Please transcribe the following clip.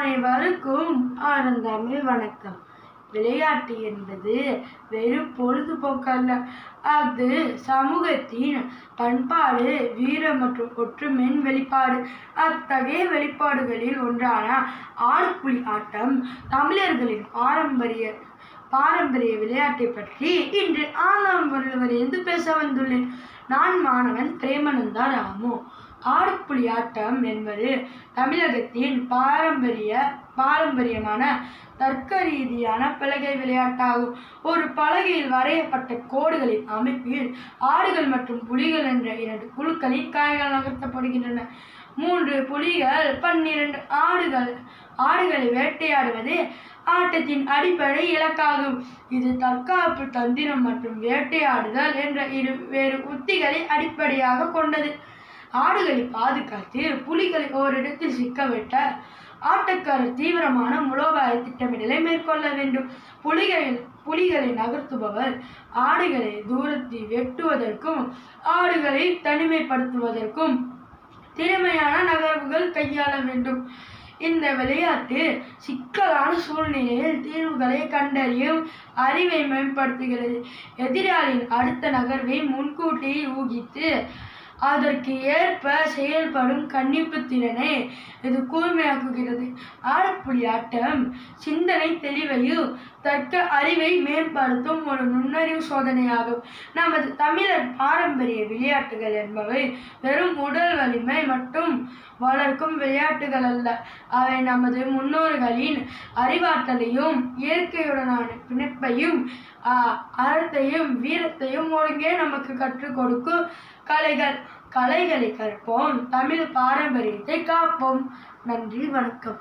அனைவருக்கும் ஆனந்தமிழ் வணக்கம். விளையாட்டு என்பது வெறும் பொழுதுபோக்கல்ல, அது சமூகத்தின் பண்பாடு, வீரம் மற்றும் ஒற்றுமையின் வெளிப்பாடு. அத்தகைய வெளிப்பாடுகளில் ஒன்றான ஆடுபுலி ஆட்டம் தமிழர்களின் பாரம்பரிய விளையாட்டை பற்றி இன்று ஆறாம் வகுப்பிலிருந்து பேச வந்துள்ளேன். நான் மாணவன் பிரேமானந்தா ராமு. ஆடுபுலி ஆட்டம் என்பது தமிழகத்தின் பாரம்பரியமான தர்க்க ரீதியான பலகை விளையாட்டாகும். ஒரு பலகையில் வரையப்பட்ட கோடுகளின் அமைப்பில் ஆடுகள் மற்றும் புலிகள் என்ற 2 குழுக்களின் காய்கள் நகர்த்தப்படுகின்றன. 3 புலிகள் 12 ஆடுகளை வேட்டையாடுவது ஆட்டத்தின் அடிப்படை இலக்காகும். இது தற்காப்பு தந்திரம் மற்றும் வேட்டையாடுதல் என்ற வேறு உத்திகளை அடிப்படையாக கொண்டது. ஆடுகளை பாதுகாத்து புலிகளை ஓரிடத்தில் சிக்கவிட்ட ஆட்டக்காரர் தீவிரமான மூலோபாய திட்டமிடலை மேற்கொள்ள வேண்டும். புலிகளை நகர்த்துபவர் ஆடுகளை தூரத்தில் வெட்டுவதற்கும் ஆடுகளை தனிமைப்படுத்துவதற்கும் திறமையான நகர்வுகள் கையாள வேண்டும். இந்த விளையாட்டு சிக்கலான சூழ்நிலையில் தீர்வுகளை கண்டறியும் அறிவை மேம்படுத்துகிறது. எதிராளியின் அடுத்த நகர்வை முன்கூட்டியே ஊகித்து அதற்கு ஏற்ப செயல்படும் கணிப்பு திறனை இது கூர்மையாக்குகிறது. ஆடுபுலி ஆட்டம் சிந்தனை தெளிவையும் தர்க்க அறிவை மேம்படுத்தும் ஒரு நுண்ணறிவு சோதனையாகும். நமது தமிழர் பாரம்பரிய விளையாட்டுகள் என்பவை வெறும் உடல் வலிமை மட்டும் வளர்க்கும் விளையாட்டுகள் அல்ல. அவை நமது முன்னோர்களின் அறிவாற்றலையும் இயற்கையுடனான பிணைப்பையும் அறத்தையும் வீரத்தையும் ஒருங்கே நமக்கு கற்றுக் கொடுக்கும் கலைகளை கற்போம், தமிழ் பாரம்பரியத்தை காப்போம். நன்றி, வணக்கம்.